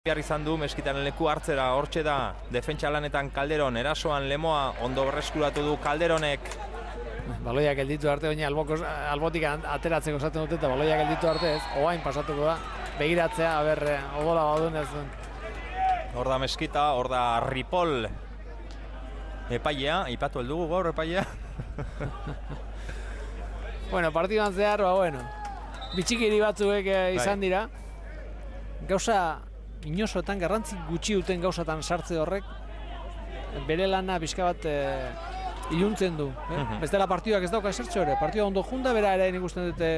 behar izan du Meskitaren leku hartzera. Hortxe da defentsa lanetan Calderon, erasoan Lemoa, ondo berreskuratu du Calderonek. Baloia gelditu arte, baina albotik ateratzeko esaten dute eta baloia gelditu arte ez, oain pasatuko da, begiratzea, odola badun ez duen. Hor da Meskita, hor da Ripoll epailea, ipatu heldugu gaur epailea. Bueno, partiduan zehar, bitxikiri batzuek izan dira. Gauza inosoetan, garrantzi gutxi duten gauzatan sartze horrek, bere lana pixka bat iluntzen du. Bestela partiduak ez dauka esertxo ere, partidua ondo junda, bera ere nik usten dute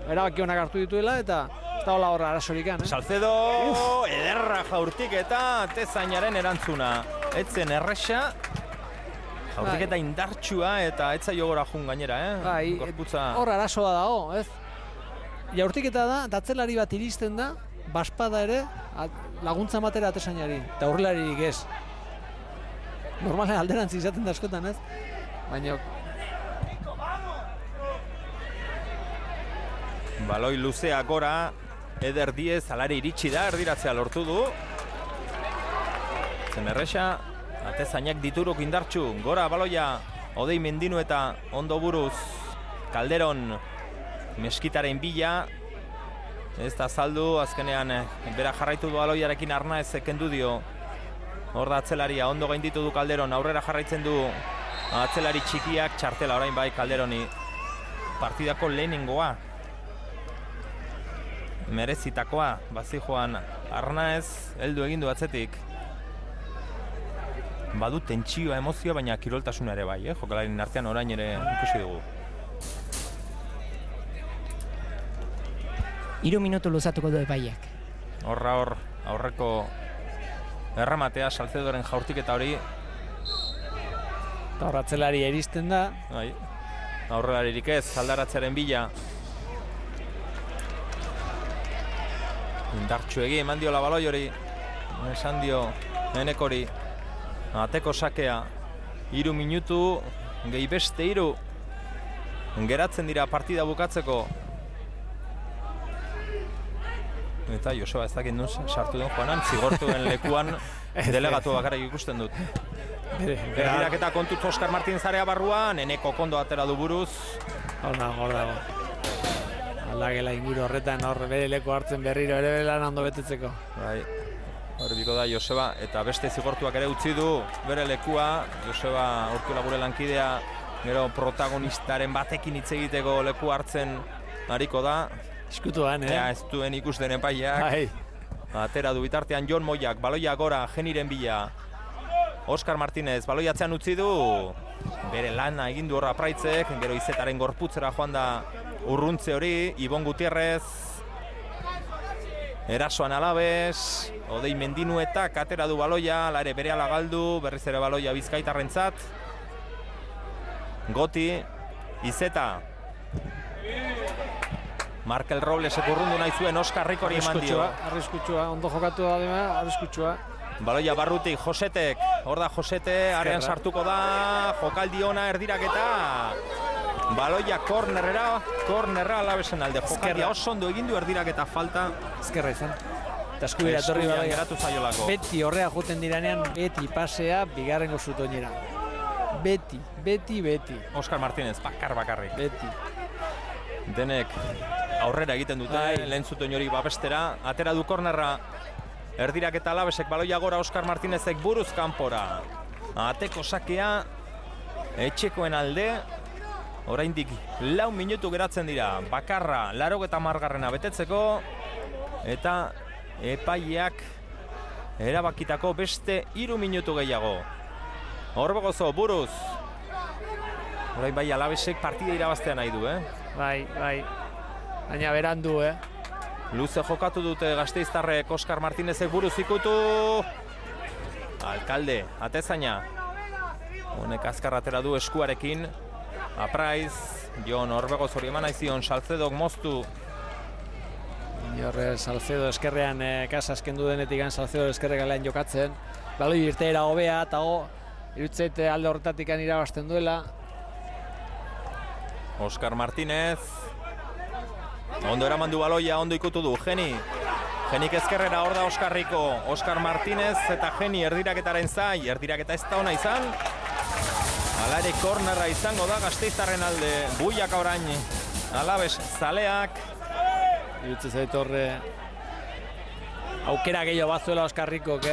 erabaki honak hartu dituela eta ez da hola horra arazorik. Salcedo, ederra jaurtik eta Tezainaren erantzuna. Etzen erresa, jaurtik eta indartsua eta etza jogora jun gainera, hor arazoa dago, ez? Jaurtiketa da, datzelari bat iristen da, baspada ere, laguntza matera Tezainari, eta aurrelaririk ez. Normalen alderantzi izaten da askotan, ez? Baina... Baloi luzea gora, Eder Diez alare iritsi da, erdiratzea lortu du. Zenerresa, Atezainak dituruk indartxu, gora baloia, Odei Mendinu eta ondo buruz, Calderon, Meskitaren bila, ez da saldu, azkenean bera jarraitu du baloiarekin Arnaez kendu dio. Hor da atzelaria, ondo gainditu du Calderon, aurrera jarraitzen du atzelari txikiak, txartela orain bai Calderoni. Partidako lehenengoa. Merezitakoa, bazijoan Arnaez, heldu egin du atzetik. Badu tentsioa, emozioa, baina kiroltasuna ere bai, jokalarin artean orain ere ikusi dugu. 3 minutu luzatuko du epaiak. Hor, aurreko erramatea, Salcedoren jaurtik eta hori. Eta atzelari eristen da. Aurrelaririk ez, aldaratzearen bila. Indartsuegi, eman dio la baloi hori. Esan dio Enekori. Ateko sakea. 3 minutu, gehi beste 3. Geratzen dira partida bukatzeko. Eta Joseba ez dakit nun sartu den joanan, zigortuen lekuan delegatu bakarrik ikusten dut. Berdirak eta kontuz Oskar Martin zarea barruan, Eneko kondo atera du buruz. Hor dago. Aldagela inguru horretan hor bere leku hartzen berriro ere lan ondo betetzeko. Hor biko da Joseba eta beste zigortuak ere utzi du bere lekua. Joseba Urkiola gure lankidea, gero protagonistaren batekin hitz egiteko leku hartzen ariko da. Eskutuan, ez duen ikusten epaiak. Atera du bitartean Jon Moiak, baloia gora, Geniren bila. Oskar Martinez, baloia atzean utzi du. Bere lana egin du horra Praitzek, gero Izetaren gorputzera joan da urruntze hori. Ibon Gutierrez, erasoan Alabez, Odei Mendinu eta atera du baloia, lare bere ala galdu, berriz ere baloia Bizkaitarrentzat. Goti, Izeta. Markel Roblesek urrundu nahi zuen, Oskar Rikori eman dio. Arriskutsua, ondo jokatu da dima, arriskutsua. Baloia barrutik, Josetek, hor da Josete, arean sartuko da, jokaldi ona erdiraketa. Baloia kornerra Alabesen alde, jokaldia oso ondo egindu erdiraketa falta. Ezkerra izan. Eta eskubira torri baloia. Geratu zaiolako. Beti horrea juten diranean, beti pasea, bigarrengo zutoinera. Beti. Oskar Martinez, bakarrik. Beti. Denek aurrera egiten dute, lehen zutoin hori babestera. Atera du kornerra, erdirak eta Alabesek baloia gora, Oskar Martinezek buruz kanpora. Ateko sakea, etxekoen alde. Oraindik 4 minutu geratzen dira, bakarra 80garrena betetzeko. Eta epaileak erabakitako beste 3 minutu gehiago. Orbegozo, buruz. Orain bai Alabesek partida irabaztea nahi du, Bai. Baina berandu, Luze jokatu dute Gasteiztarrek, Oskar Martinezek buruz ikutu. Alkalde, Atezaina. Honek azkar atera du eskuarekin. Apraiz, Jon Orbegoz hori eman aizion, Salcedok moztu. Salcedo eskerrean kasa askendu denetik Salcedo eskerregalean jokatzen. Baloi irteera hobea eta irutzeit alde horretatik irabazten duela. Oskar Martinez. Ondo eraman du baloia, ondo ikutu du, Geni. Genik ezkerrera hor da Oskarriko, Oskar Martinez eta Geni erdiraketaren zai, erdiraketa ez da ona izan. Hala ere kornerra izango da Gasteiztarren alde, buiak orain Alabes zaleak. Irutze zait horre aukera gehiago bazuela Oskarrikok,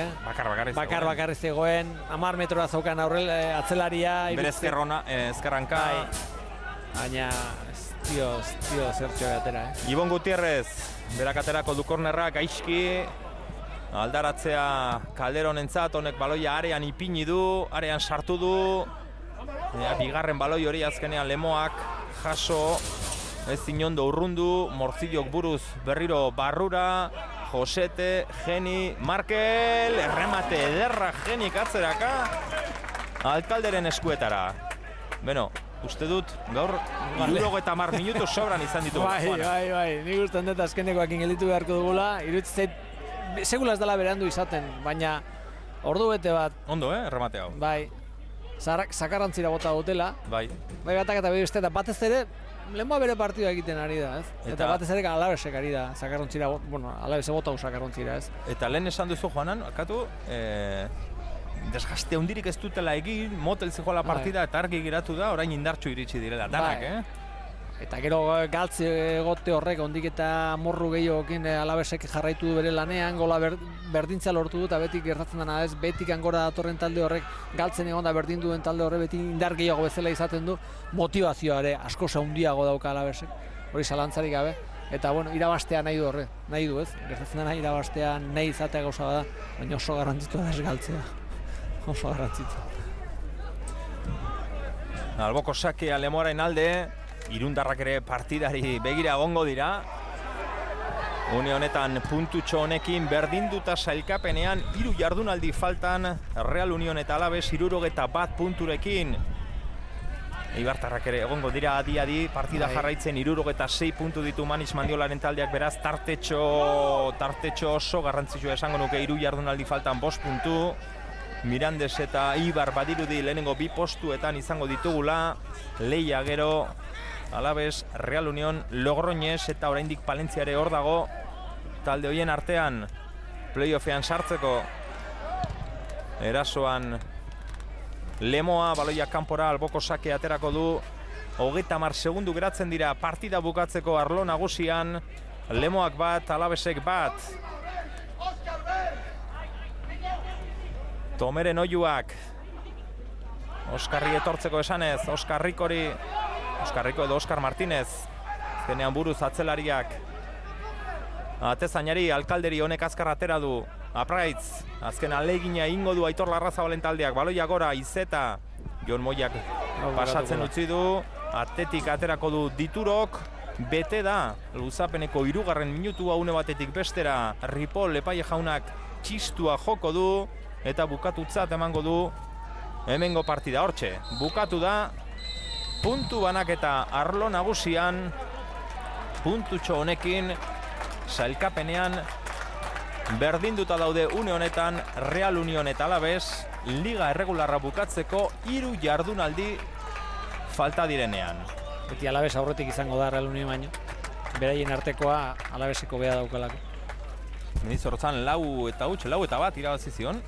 Bakar zegoen, 10 metrora zaukan atzelaria. Bere ezkerranka. Baina, tio, zertxo gatera, Ibon Gutierrez, berak aterako du kornerra, gaizki. Aldaratzea Calderonentzat, honek baloia arean ipini du, arean sartu du. Bigarren baloi hori azkenean Lemoak jaso, ez inondo urrundu, Morzillok buruz berriro barrura, Josete, Geni, Markel, erremate ederra Genik atzeraka, Alkalderen eskuetara. Beno, uste dut, gaur 70 minutu sobran izan ditugu. Bai, nik ustean dut azkenekoakin gelditu beharko dugula, iruditzen segula ez dela berandu izaten, baina ordu bete bat. Ondo, erremate hau. Bai, zakarrantzira bota dutela. Bai. Bai, batak eta beste, eta batez ere, Lemoa bere partidua egiten ari da, ez? Eta batez ere Alabesek ari da, zakarrontzira, Alabese bota zakarrontzira, ez? Eta lehen esan duzu Joanan, akatu, desgaste hundirik ez dutela egin, motel zijoala partida eta argi geratu da, orain indartxu iritsi direla, danak, Eta gero galtze egote horrek, ondik eta morru gehiokin Alabesek jarraitu du bere lanean, gola berdintza lortu du, eta beti gertatzen dena ez, betik angora datorren talde horrek, galtzen egon da berdin duen talde horrek, beti indar gehiago bezala izaten du, motivazioa ere asko handiago dauka Alabesek, hori zalantzarik gabe. Eta, irabastea nahi du nahi du ez, gertatzen dena irabastea nahi izatea gauza bada, baina oso garrantzitua da ez galtzea, oso garrantzitua. Alboko sakea Lemoaren alde, Irundarrak ere partidari begira egongo dira. Une honetan puntutxo honekin berdinduta sailkapenean 3 jardunaldi faltan Real Union eta Alabes 61 punturekin. Eibartarrak ere egongo dira adi partida jarraitzen 66 puntu ditu Manis Mandiolaren taldeak, beraz tartetxo oso garrantzitsua esango nuke 3 jardunaldi faltan 5 puntu. Mirandes eta Ibar badirudi lehenengo 2 postuetan izango ditugula. Leia gero Alabes, Real Union, Logroñez eta oraindik Palentziare hor dago. Talde hoien artean playoffean sartzeko. Erasoan Lemoa, baloia kanpora, alboko sake aterako du. 30 segundu geratzen dira partida bukatzeko arlo nagusian. Lemoak bat, Alabesek bat. Tomeren oiuak. Oskarri etortzeko esanez, Oskarriko edo Oskar Martinez. Azkenean buruz atzelariak. Atezainari, Alkalderi honek azkar atera du. Apraitz, azken alegina ingo du Aitor Larrazabalen taldeak. Baloia gora, Izeta. Jon Moiak pasatzen utzi du. Atetik aterako du Diturok. Bete da, luzapeneko 3. minutua une batetik bestera. Ripoll epaile jaunak txistua joko du. Eta bukatutzat emango du hemengo partida. Hortxe, bukatu da. Puntu banaketa arlo nagusian. Puntutxo honekin sailkapenean berdinduta daude une honetan Real Union eta Alabes, liga erregularra bukatzeko 3 jardunaldi falta direnean. Beti Alabes aurretik izango da Real Union baino. Beraien artekoa Alabeseko bea daukalako. Mendizorrotzan 4-1 irabazi zion.